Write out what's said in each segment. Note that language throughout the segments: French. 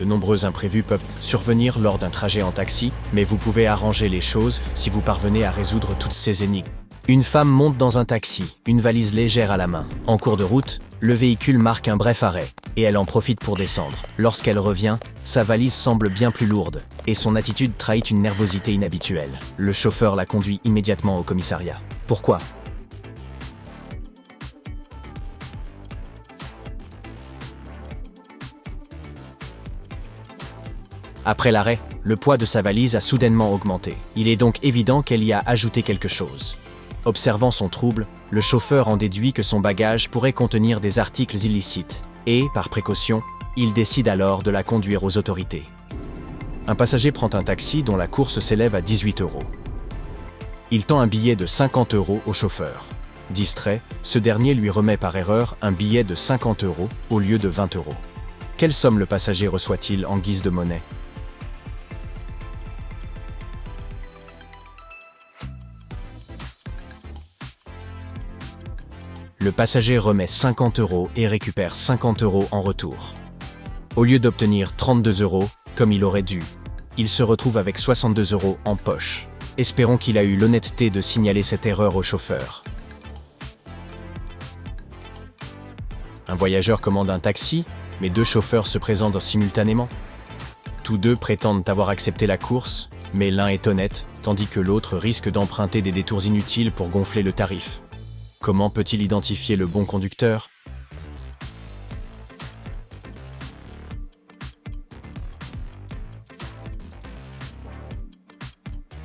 De nombreux imprévus peuvent survenir lors d'un trajet en taxi, mais vous pouvez arranger les choses si vous parvenez à résoudre toutes ces énigmes. Une femme monte dans un taxi, une valise légère à la main. En cours de route, le véhicule marque un bref arrêt, et elle en profite pour descendre. Lorsqu'elle revient, sa valise semble bien plus lourde, et son attitude trahit une nervosité inhabituelle. Le chauffeur la conduit immédiatement au commissariat. Pourquoi ? Après l'arrêt, le poids de sa valise a soudainement augmenté. Il est donc évident qu'elle y a ajouté quelque chose. Observant son trouble, le chauffeur en déduit que son bagage pourrait contenir des articles illicites et, par précaution, il décide alors de la conduire aux autorités. Un passager prend un taxi dont la course s'élève à 18 €. Il tend un billet de 50 € au chauffeur. Distrait, ce dernier lui remet par erreur un billet de 50 € au lieu de 20 €. Quelle somme le passager reçoit-il en guise de monnaie ? Le passager remet 50 € et récupère 50 € en retour. Au lieu d'obtenir 32 € comme il aurait dû, il se retrouve avec 62 € en poche. Espérons qu'il a eu l'honnêteté de signaler cette erreur au chauffeur. Un voyageur commande un taxi, mais deux chauffeurs se présentent simultanément. Tous deux prétendent avoir accepté la course, mais l'un est honnête, tandis que l'autre risque d'emprunter des détours inutiles pour gonfler le tarif. Comment peut-il identifier le bon conducteur ?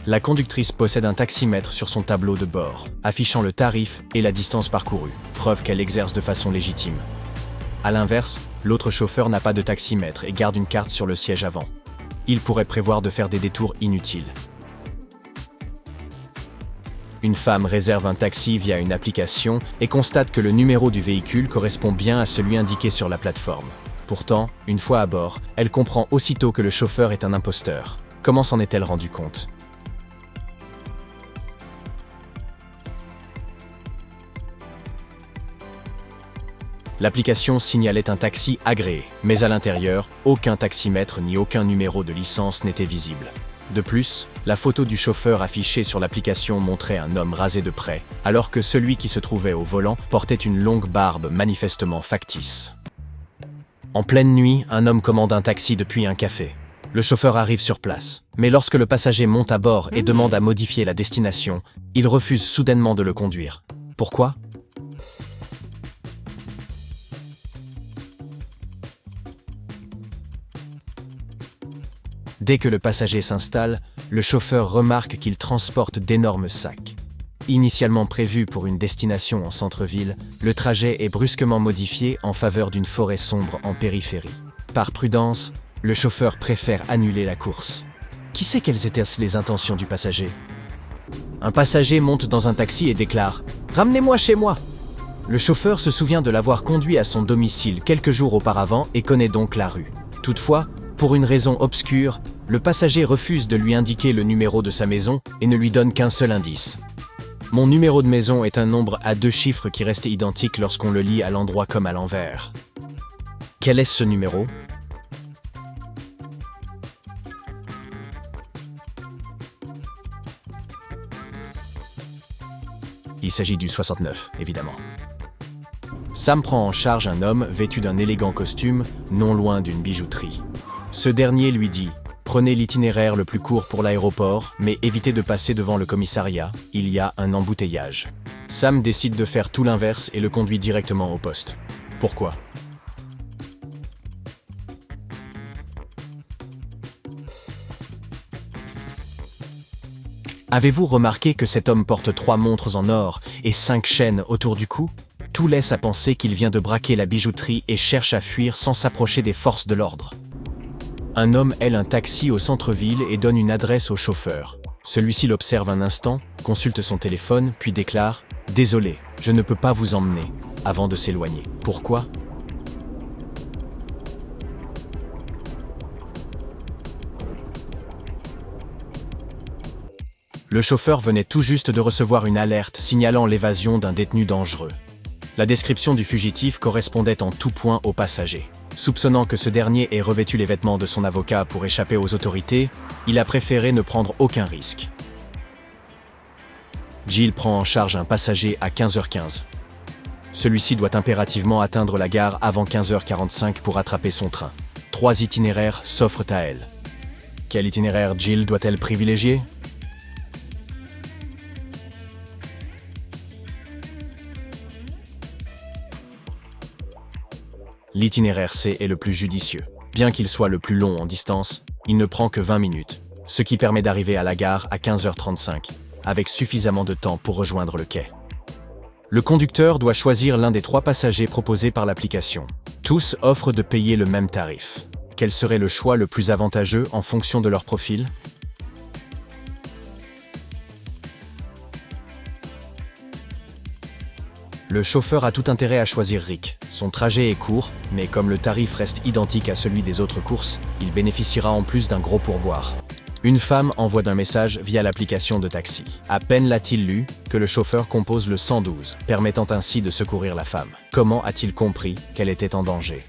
La conductrice possède un taximètre sur son tableau de bord, affichant le tarif et la distance parcourue, preuve qu'elle exerce de façon légitime. A l'inverse, l'autre chauffeur n'a pas de taximètre et garde une carte sur le siège avant. Il pourrait prévoir de faire des détours inutiles. Une femme réserve un taxi via une application et constate que le numéro du véhicule correspond bien à celui indiqué sur la plateforme. Pourtant, une fois à bord, elle comprend aussitôt que le chauffeur est un imposteur. Comment s'en est-elle rendue compte ? L'application signalait un taxi agréé, mais à l'intérieur, aucun taximètre ni aucun numéro de licence n'était visible. De plus, la photo du chauffeur affichée sur l'application montrait un homme rasé de près, alors que celui qui se trouvait au volant portait une longue barbe manifestement factice. En pleine nuit, un homme commande un taxi depuis un café. Le chauffeur arrive sur place, mais lorsque le passager monte à bord et demande à modifier la destination, il refuse soudainement de le conduire. Pourquoi ? Dès que le passager s'installe, le chauffeur remarque qu'il transporte d'énormes sacs. Initialement prévu pour une destination en centre-ville, le trajet est brusquement modifié en faveur d'une forêt sombre en périphérie. Par prudence, le chauffeur préfère annuler la course. Qui sait quelles étaient les intentions du passager ? Un passager monte dans un taxi et déclare « Ramenez-moi chez moi !» Le chauffeur se souvient de l'avoir conduit à son domicile quelques jours auparavant et connaît donc la rue. Toutefois, pour une raison obscure, le passager refuse de lui indiquer le numéro de sa maison et ne lui donne qu'un seul indice. Mon numéro de maison est un nombre à 2 chiffres qui reste identique lorsqu'on le lit à l'endroit comme à l'envers. Quel est ce numéro ? Il s'agit du 69, évidemment. Sam prend en charge un homme vêtu d'un élégant costume, non loin d'une bijouterie. Ce dernier lui dit « Prenez l'itinéraire le plus court pour l'aéroport, mais évitez de passer devant le commissariat, il y a un embouteillage. » Sam décide de faire tout l'inverse et le conduit directement au poste. Pourquoi ? Avez-vous remarqué que cet homme porte 3 montres en or et 5 chaînes autour du cou ? Tout laisse à penser qu'il vient de braquer la bijouterie et cherche à fuir sans s'approcher des forces de l'ordre. Un homme aile un taxi au centre-ville et donne une adresse au chauffeur. Celui-ci l'observe un instant, consulte son téléphone, puis déclare « Désolé, je ne peux pas vous emmener », avant de s'éloigner. Pourquoi ? Le chauffeur venait tout juste de recevoir une alerte signalant l'évasion d'un détenu dangereux. La description du fugitif correspondait en tout point au passager. Soupçonnant que ce dernier ait revêtu les vêtements de son avocat pour échapper aux autorités, il a préféré ne prendre aucun risque. Jill prend en charge un passager à 15h15. Celui-ci doit impérativement atteindre la gare avant 15h45 pour attraper son train. 3 itinéraires s'offrent à elle. Quel itinéraire Jill doit-elle privilégier ? L'itinéraire C est le plus judicieux. Bien qu'il soit le plus long en distance, il ne prend que 20 minutes, ce qui permet d'arriver à la gare à 15h35, avec suffisamment de temps pour rejoindre le quai. Le conducteur doit choisir l'un des 3 passagers proposés par l'application. Tous offrent de payer le même tarif. Quel serait le choix le plus avantageux en fonction de leur profil ? Le chauffeur a tout intérêt à choisir Rick. Son trajet est court, mais comme le tarif reste identique à celui des autres courses, il bénéficiera en plus d'un gros pourboire. Une femme envoie un message via l'application de taxi. À peine l'a-t-il lu que le chauffeur compose le 112, permettant ainsi de secourir la femme. Comment a-t-il compris qu'elle était en danger ?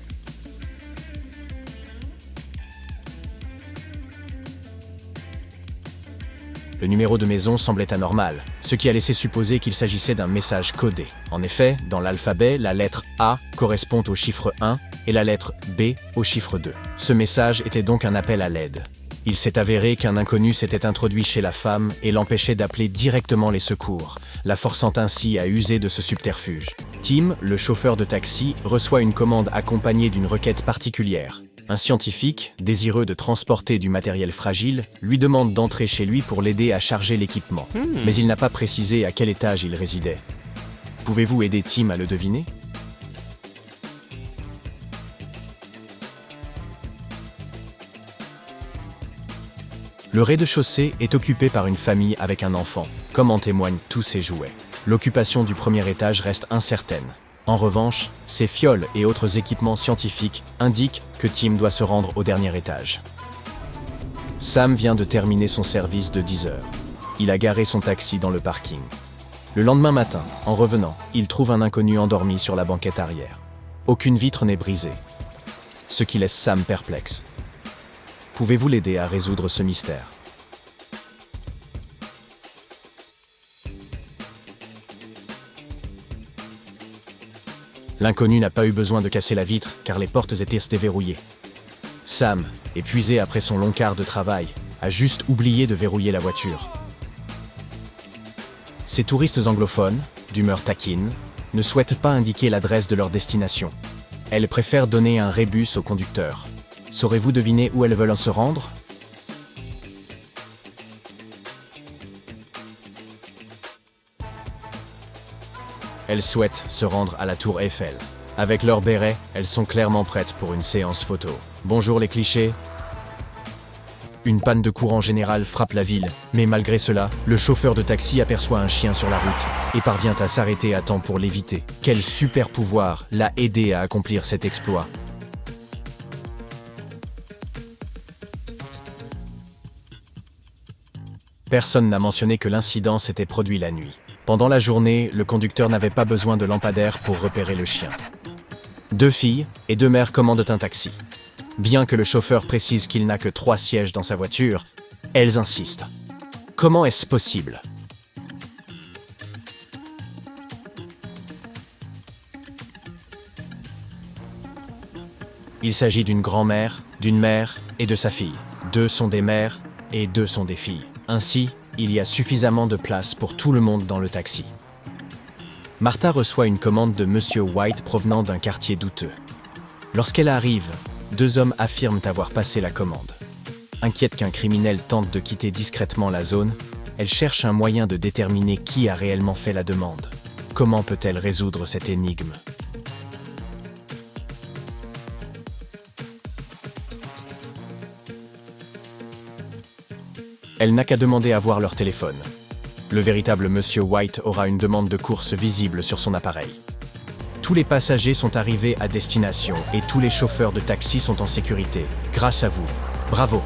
Le numéro de maison semblait anormal, ce qui a laissé supposer qu'il s'agissait d'un message codé. En effet, dans l'alphabet, la lettre A correspond au chiffre 1 et la lettre B au chiffre 2. Ce message était donc un appel à l'aide. Il s'est avéré qu'un inconnu s'était introduit chez la femme et l'empêchait d'appeler directement les secours, la forçant ainsi à user de ce subterfuge. Tim, le chauffeur de taxi, reçoit une commande accompagnée d'une requête particulière. Un scientifique, désireux de transporter du matériel fragile, lui demande d'entrer chez lui pour l'aider à charger l'équipement. Mais il n'a pas précisé à quel étage il résidait. Pouvez-vous aider Tim à le deviner ? Le rez-de-chaussée est occupé par une famille avec un enfant, comme en témoignent tous ses jouets. L'occupation du premier étage reste incertaine. En revanche, ses fioles et autres équipements scientifiques indiquent que Tim doit se rendre au dernier étage. Sam vient de terminer son service de 10 heures. Il a garé son taxi dans le parking. Le lendemain matin, en revenant, il trouve un inconnu endormi sur la banquette arrière. Aucune vitre n'est brisée, ce qui laisse Sam perplexe. Pouvez-vous l'aider à résoudre ce mystère ? L'inconnu n'a pas eu besoin de casser la vitre car les portes étaient déverrouillées. Sam, épuisé après son long quart de travail, a juste oublié de verrouiller la voiture. Ces touristes anglophones, d'humeur taquine, ne souhaitent pas indiquer l'adresse de leur destination. Elles préfèrent donner un rébus au conducteur. Saurez-vous deviner où elles veulent se rendre ? Elles souhaitent se rendre à la tour Eiffel. Avec leur béret, elles sont clairement prêtes pour une séance photo. Bonjour les clichés. Une panne de courant général frappe la ville, mais malgré cela, le chauffeur de taxi aperçoit un chien sur la route et parvient à s'arrêter à temps pour l'éviter. Quel super pouvoir l'a aidé à accomplir cet exploit. Personne n'a mentionné que l'incident s'était produit la nuit. Pendant la journée, le conducteur n'avait pas besoin de lampadaire pour repérer le chien. 2 filles et 2 mères commandent un taxi. Bien que le chauffeur précise qu'il n'a que 3 sièges dans sa voiture, elles insistent. Comment est-ce possible ? Il s'agit d'une grand-mère, d'une mère et de sa fille. 2 sont des mères et 2 sont des filles. Ainsi, il y a suffisamment de place pour tout le monde dans le taxi. Martha reçoit une commande de Monsieur White provenant d'un quartier douteux. Lorsqu'elle arrive, 2 hommes affirment avoir passé la commande. Inquiète qu'un criminel tente de quitter discrètement la zone, elle cherche un moyen de déterminer qui a réellement fait la demande. Comment peut-elle résoudre cette énigme ? Elle n'a qu'à demander à voir leur téléphone. Le véritable Monsieur White aura une demande de course visible sur son appareil. Tous les passagers sont arrivés à destination et tous les chauffeurs de taxi sont en sécurité. Grâce à vous. Bravo!